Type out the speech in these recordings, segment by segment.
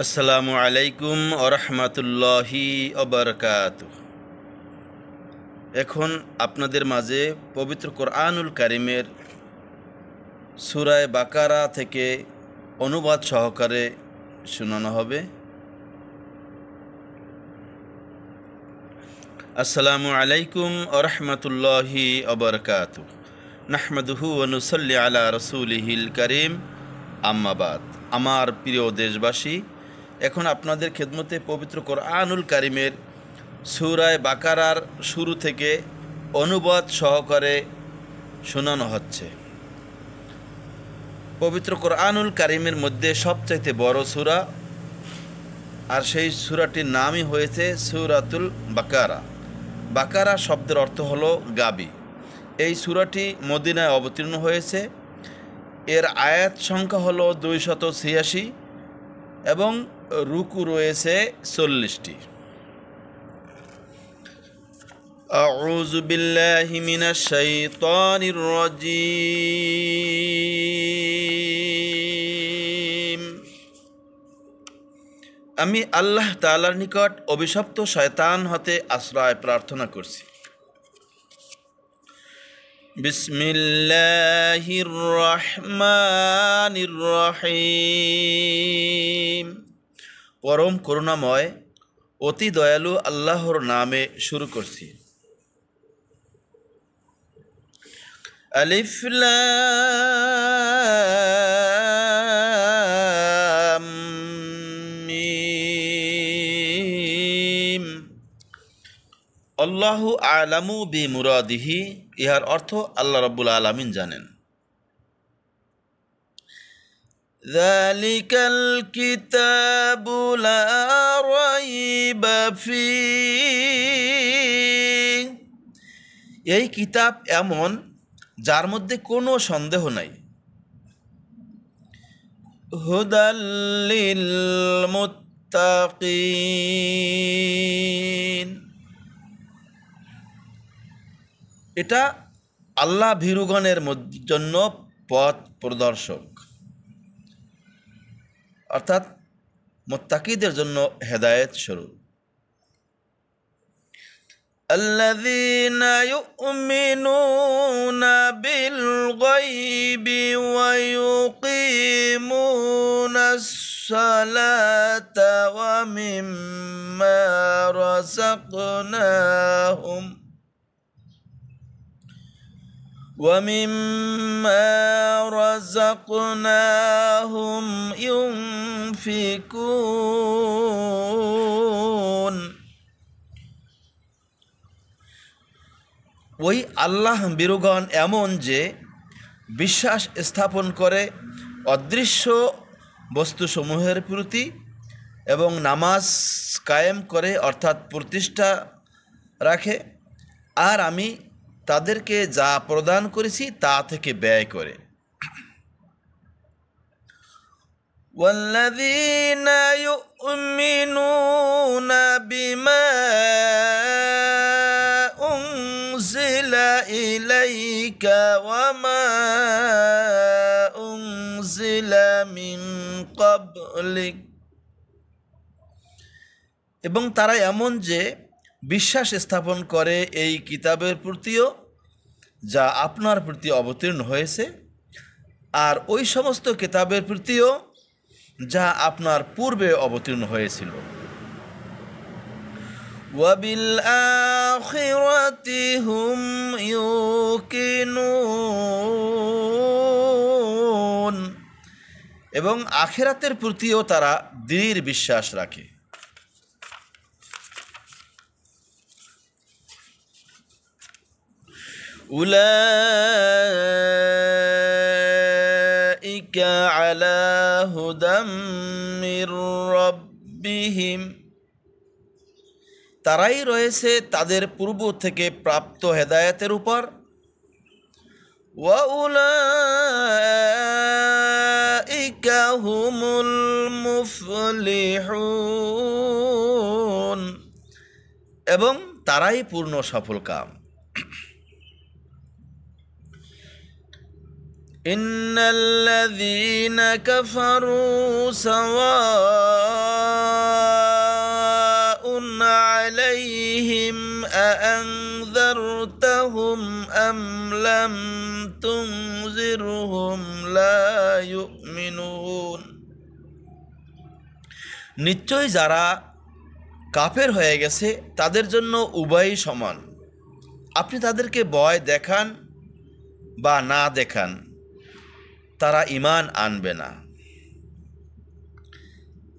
আসসালামু আলাইকুম ওরহমতুল্লাহি ওবরকাতুহ। এখন আপনাদের মাঝে পবিত্র কোরআনুল কারিমের সূরা বাকারা থেকে অনুবাদ সহকারে শোনানো হবে। আসসালামু আলাইকুম ওরহমতুল্লাহি ওবরকাতুহ। নাহমাদুহু ওয়া নুসাল্লি আলা রাসূলিহিল কারীম, আম্মা বাদ। আমার প্রিয় দেশবাসী, এখন আপনাদের খেদমতে পবিত্র কোরআনুল কারিমের সূরা বাকারার শুরু থেকে অনুবাদ সহকারে শোনানো হচ্ছে। পবিত্র কোরআনুল কারিমের মধ্যে সবচাইতে বড় সূরা, আর সেই সূরাটির নামই হয়েছে সূরাতুল বাকারা। বাকারা শব্দের অর্থ হলো গাবি। এই সূরাটি মদিনায় অবতীর্ণ হয়েছে। এর আয়াত সংখ্যা হলো 286 এবং রুকু রয়েছে 40টি। আউযু বিল্লাহি মিনাশ শাইতানির রাজীম। আমি আল্লাহ তাআলার নিকট অভিশপ্ত শয়তান হতে আশ্রয় প্রার্থনা করছি। বিসমিল্লাহির রহমানির রহিম। পরম করুণাময় অতি দয়ালু আল্লাহর নামে শুরু করছি। আলিফ লাম মিম। আল্লাহু আ'লামু বিমুরাদিহি। ইহার অর্থ আল্লাহ রাব্বুল আলামিন জানেন। যালিকাল কিতাবু লা রাইবা ফীহ। এই কিতাব এমন যার মধ্যে কোনো সন্দেহ নাই। হুদাল লিল মুত্তাকিন। এটা আল্লাহ ভীরুগণের জন্য পথ প্রদর্শক, অর্থাৎ মুত্তাকিদের জন্য হেদায়েত স্বরূপ। আল্লাযীনা ইউমিনুনা বিল গায়বি ওয়া ইউকিমুনাস সালাতা ওয়া মিম্মা রাযাকনাহুম ইউনফিকুন। ওই আল্লাহ বিরুগণ এমন যে বিশ্বাস স্থাপন করে অদৃশ্য বস্তুসমূহের প্রতি এবং নামাজ কায়েম করে, অর্থাৎ প্রতিষ্ঠা রাখে, আর আমি তাদেরকে যা প্রদান করেছি তা থেকে ব্যয় করে। ওয়াল্লাযীনা ইউমিনুনা বিমা উনজিলা ইলাইকা ওয়া মা উনজিলা মিন ক্বাবলিক। এবং তারা এমন যে বিশ্বাস স্থাপন করে এই কিতাবের প্রতিও যা আপনার প্রতি অবতীর্ণ হয়েছে, আর ওই সমস্ত কিতাবের প্রতিও যা আপনার পূর্বে অবতীর্ণ হয়েছিল। ওয়াবিল আখিরাতি হুম ইউকিনুন। এবং আখিরাতের প্রতিও তারা দৃঢ় বিশ্বাস রাখে। উলাইকা আলা হুদাম মির রাব্বিহিম। তারাই রয়েছে তাদের পূর্ব থেকে প্রাপ্ত হেদায়েতের উপর। ওয়া উলাইকা হুমুল মুফলিহুন। এবং তারাই পূর্ণ সফলকাম। ইন্নাল্লাযীনা কাফারু সাওয়াউন আলাইহিম আআনযারতাহুম আম লাম তুনযিরহুম লা ইউমিনুন। নিশ্চয় যারা কাফের হয়ে গেছে তাদের জন্য উভয়ই সমান, আপনি তাদেরকে ভয় দেখান বা না দেখান, তারা ঈমান আনবে না।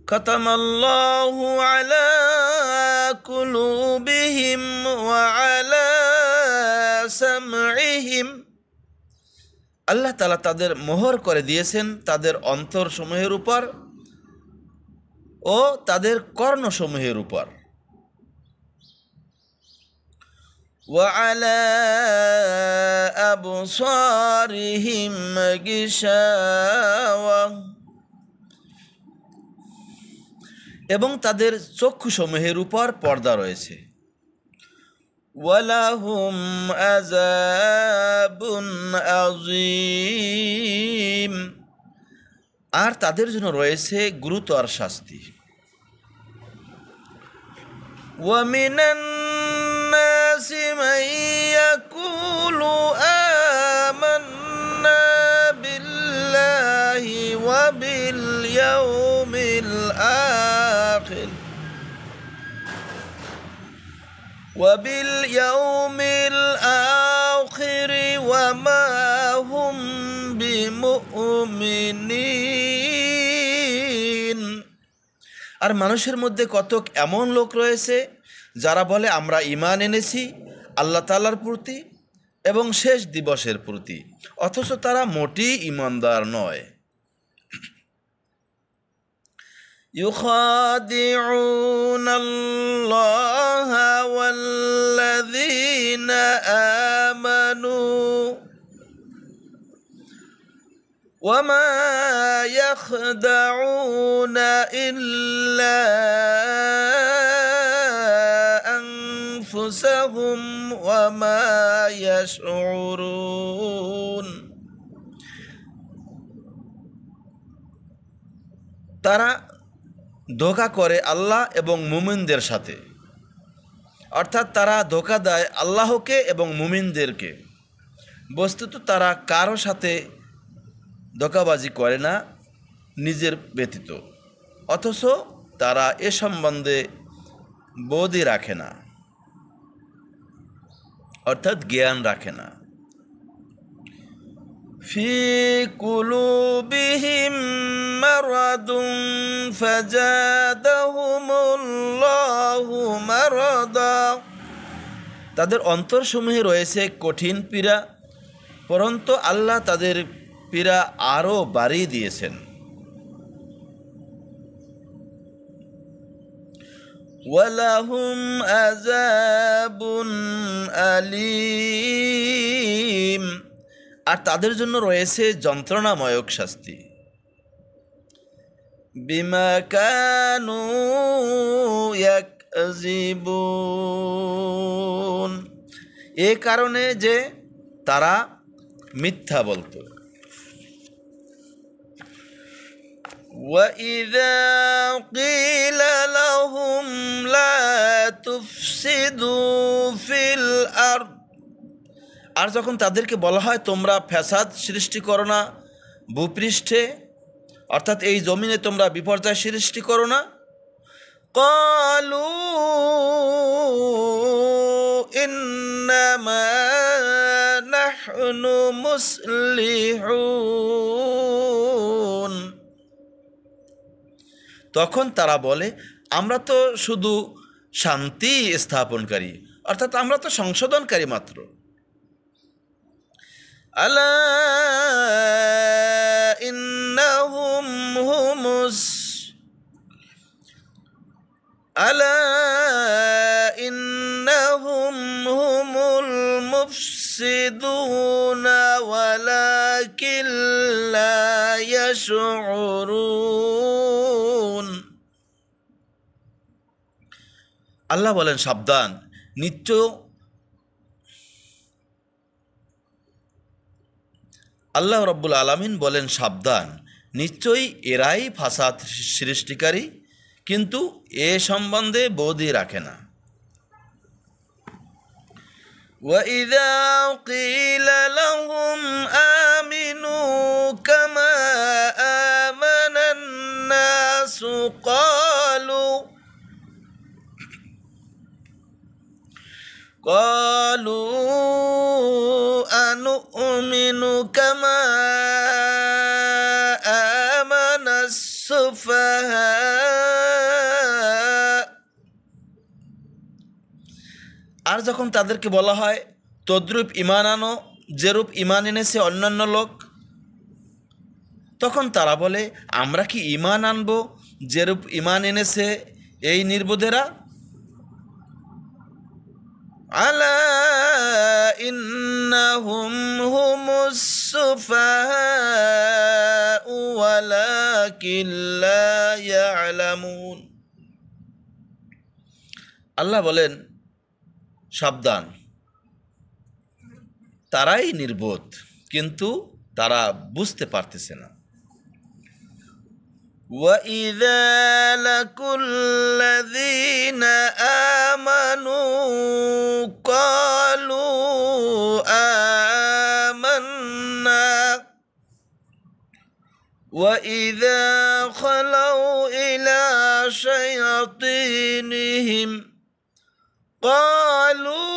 খাতামাল্লাহু আলা কুলুবিহিম ওয়া আলা সামঈহিম, আল্লাহ তাআলা তাদের মোহর করে দিয়েছেন তাদের অন্তরসমূহের উপর ও তাদের কর্ণসমূহের উপর। ওয়া আলা আবসারিহিম গিশাওয়া, এবং তাদের চক্ষুসমূহের উপর পর্দা রয়েছে। ওয়ালাহুম আযাবুন আযীম, আর তাদের জন্য রয়েছে গুরুতর শাস্তি। ওয়া মিনান নাসি মান ইয়াকুলু আমান্না বিল্লাহি ওয়া বিল ইয়াউমিল আখির ওয়া মা হুম বিমুমিনিন। আর মানুষের মধ্যে কতক এমন লোক রয়েছে যারা বলে আমরা ঈমান এনেছি আল্লাহ তাআলার প্রতি এবং শেষ দিবসের প্রতি, অথচ তারা মোটেই ঈমানদার নয়। ইউখাদিউনাল্লাহা ওয়াল্লাযীনা আমানু ওয়া মা ইয়াখদাউনা ইল্লা আনফুসাহুম ওয়া মা ইয়াশউরুন। তারা ধোঁকা করে আল্লাহ এবং মুমিনদের সাথে, অর্থাৎ তারা ধোঁকা দেয় আল্লাহকে এবং মুমিনদেরকে। বস্তুত তারা কারো সাথে ধোঁকাবাজি করে না নিজের ব্যতীত, অথচ তারা এ সম্বন্ধে বোধই রাখে না, অর্থাৎ জ্ঞান রাখে না। ফি কুলুবিহিম মারাদুন ফাজাদাহুমুল্লাহু মারাদা, তাদের অন্তরসমূহে রয়েছে কঠিন পীড়া, পরন্তু আল্লাহ তাদের পীড়া আরও বাড়িয়ে দিয়েছেন। ওয়ালাহুম আযাবুন আলীম, আর তাদের জন্য রয়েছে যন্ত্রণাময়ক শাস্তি। বিমা কানু ইয়াকযিবুন, এ কারণে যে তারা মিথ্যা বলতো। وَإِذَا قِيلَ لَهُمْ لَا تُفْسِدُوا فِي الْأَرْضِ, আর যখন তাদেরকে বলা হয় তোমরা ফ্যাসাদ সৃষ্টি করো না ভূপৃষ্ঠে, অর্থাৎ এই জমিনে তোমরা বিপর্যয় সৃষ্টি করো না, قَالُوا إِنَّمَا نَحْنُ مُصْلِحُونَ, তখন তারা বলে আমরা তো শুধু শান্তি স্থাপনকারী, অর্থাৎ আমরা তো সংশোধনকারী মাত্র। আলা ইন্নাহুম হুমুল মুফসিদুনা ওয়ালাকিন লা ইয়াশউরুন। আল্লাহ বলেন সাবধান, আল্লাহ রাব্বুল আলামিন বলেন, সাবধান, নিশ্চয়ই এরাই ফাসাদ সৃষ্টিকারী, কিন্তু এ সম্বন্ধে বোধই রাখে না। وَإِذَا قِيلَ لَهُمْ آمِنُوا كَمَا آمَنَ النَّاسُ قَالُوا أَنُؤْمِنُ كَمَا آمَنَ السُّفَهَاءُ। আর যখন তাদেরকে বলা হয় তদ্রূপ ঈমান আনো যেরূপ ঈমান এনেছে অন্যান্য লোক, তখন তারা বলে, আমরা কি ঈমান আনব যেরূপ ঈমান এনেছে এই নির্বোধেরা? আলা ইন্নাহুম হুমুস সুফাহাউ ওয়ালাকিন লা ইয়ালামুন। আল্লাহ বলেন, সাবধান, তারাই নির্বোধ, কিন্তু তারা বুঝতে পারতেছে না। وَإِذَا لَقُوا الَّذِينَ آمَنُوا قَالُوا آمَنَّا وَإِذَا خَلَوْا إِلَى شَيَاطِينِهِمْ قَالُوا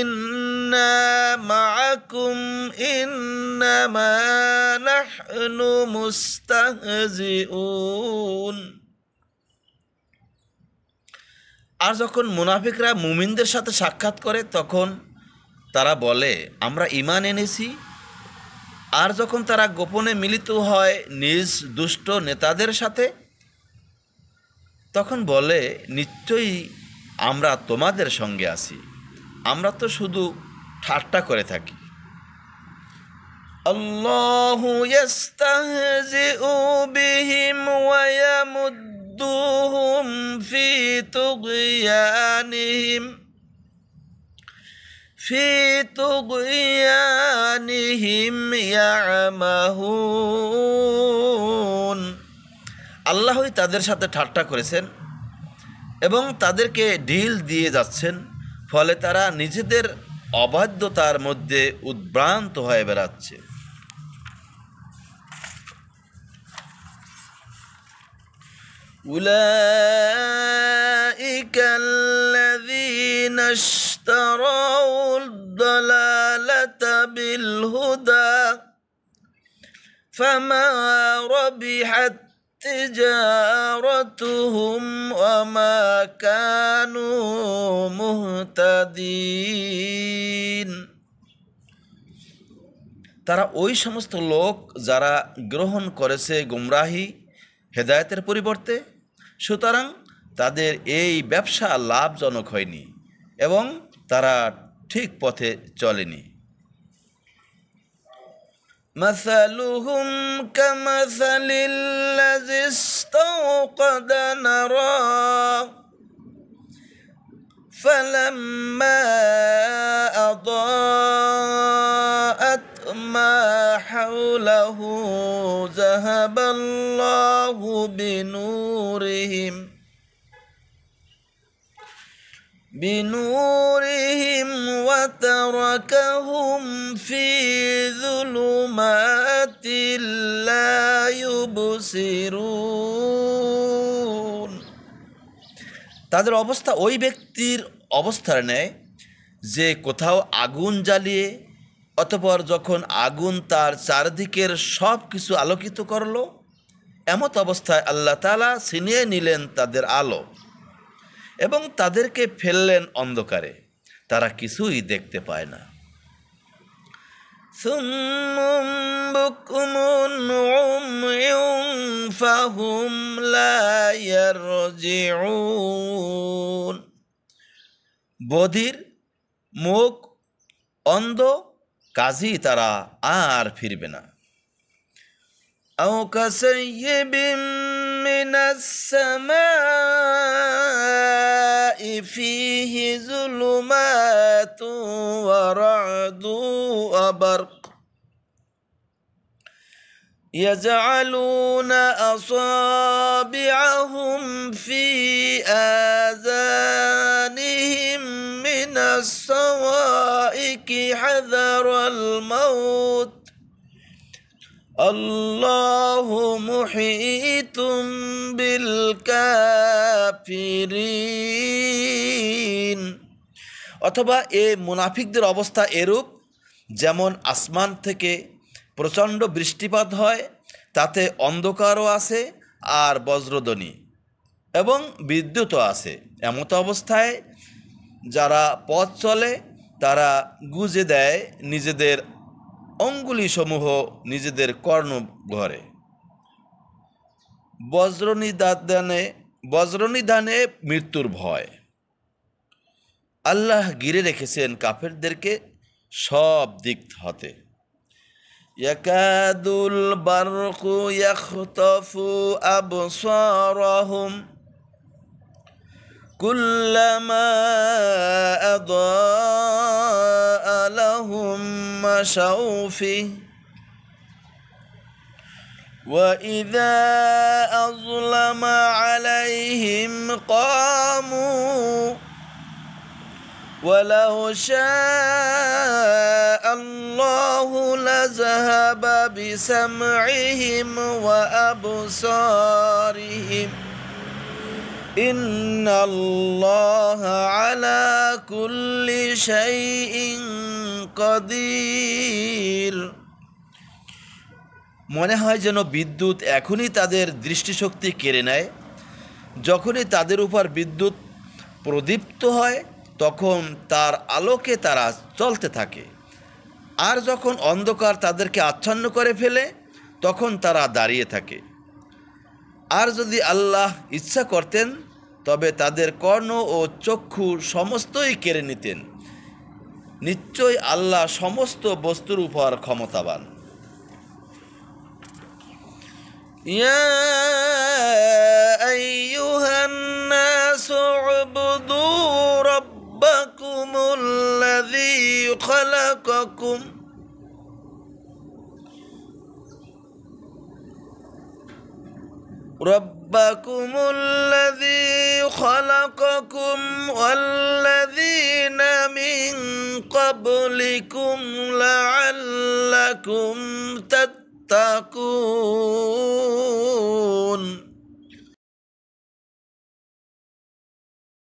إِنَّا مَعَكُمْ إِنَّمَا نَحْنُ মুস্তাহজিউন। আর যখন মুনাফিকরা মুমিনদের সাথে সাক্ষাৎ করে, তখন তারা বলে, আমরা ঈমান এনেছি। আর যখন তারা গোপনে মিলিত হয় নিজ দুষ্ট নেতাদের সাথে, তখন বলে, নিশ্চয়ই আমরা তোমাদের সঙ্গে আছি, আমরা তো শুধু ঠাট্টা করে থাকি। আল্লাহু ইস্তাহজিউ বিহিম ওয়া ইয়ামুদ্দুহুম ফি তুগয়ানিহিম ইয়ামাহুন। আল্লাহই তাদের সাথে ঠাট্টা করেছেন এবং তাদেরকে ঢিল দিয়ে যাচ্ছেন, ফলে তারা নিজেদের অবাধ্যতার মধ্যে উদ্ভ্রান্ত হয়ে বেড়াচ্ছে। উলাইকা আল্লাযীনা ইশতারাউদ দালালাতা বিল হুদা ফামা রাবিহাত তিজারাতুহুম ওয়া মা কানু মুহতাদিন। তারা ওই সমস্ত লোক যারা গ্রহণ করেছে গুমরাহি হেদায়েতের পরিবর্তে, সুতরাং তাদের এই ব্যবসা লাভজনক হয়নি এবং তারা ঠিক পথে চলেনি। مثلهم كمثل الذي استوقد نارا فلما أضاءت ما حوله ذهب الله بنورهم وتركهم في ظلمات لا يبصرون। তাদের অবস্থা ওই ব্যক্তির অবস্থার ন্যায় যে কোথাও আগুন জ্বালিয়ে অতঃপর যখন আগুন তার চারদিকের সব কিছু আলোকিত করল, এমত অবস্থায় আল্লাহ তাআলা ছিনিয়ে নিলেন তাদের আলো এবং তাদেরকে ফেললেন অন্ধকারে, তারা কিছুই দেখতে পায় না। সুম্মুম বুকমুন উময়ুন ফাহুম লা ইয়ারজিউন। বধির, মুখ অন্ধ, কাজী তারা আর ফিরবে না। আও কাসাইয়্যিবিম মিনাস সামাই ফীহি যুলুমাতুন ওয়া রা'দুন ওয়া বারক يجعلون أصابعهم في آذانهم من الصواعق حذر الموت الله محيط بالكافرين। অথবা এই মুনাফিকদের অবস্থা এরূপ, যেমন আসমান থেকে প্রচণ্ড বৃষ্টিপাত হয়, তাতে অন্ধকারও আছে আর বজ্রধ্বনি এবং বিদ্যুৎও আছে। এমত অবস্থায় যারা পথ চলে তারা গুজে দেয় নিজেদের অঙ্গুলিসমূহ নিজেদের কর্ণঘরে। বজ্রনিধানে মৃত্যুর ভয়। আল্লাহ ঘিরে রেখেছেন কাফেরদেরকে সব দিক হতে। ইয়াকাদুল বারকু ইয়াখতাফু আবসারাহুম কুল্লামা আদাআ লাহুম মাশাউ ফিহি ওয়া ইযা আযলামা আলাইহিম কামু ولو شاء الله لذهب بسمعهم وأبصارهم إن الله على كل شيء قدير। মনে হয় যেন বিদ্যুৎ এখনই তাদের দৃষ্টিশক্তি কেড়ে নেয়। যখনই তাদের উপর বিদ্যুৎ প্রদীপ্ত হয় তখন তার আলোকে তারা চলতে থাকে, আর যখন অন্ধকার তাদেরকে আচ্ছন্ন করে ফেলে তখন তারা দাঁড়িয়ে থাকে। আর যদি আল্লাহ ইচ্ছা করতেন তবে তাদের কর্ণ ও চক্ষু সমস্তই কেড়ে নিতেন। নিশ্চয়ই আল্লাহ সমস্ত বস্তুর উপর ক্ষমতাবান। ইয়া আইয়ুহান নাসু উবুদু ربكم الذي خلقكم والذين من قبلكم لعلكم تتقون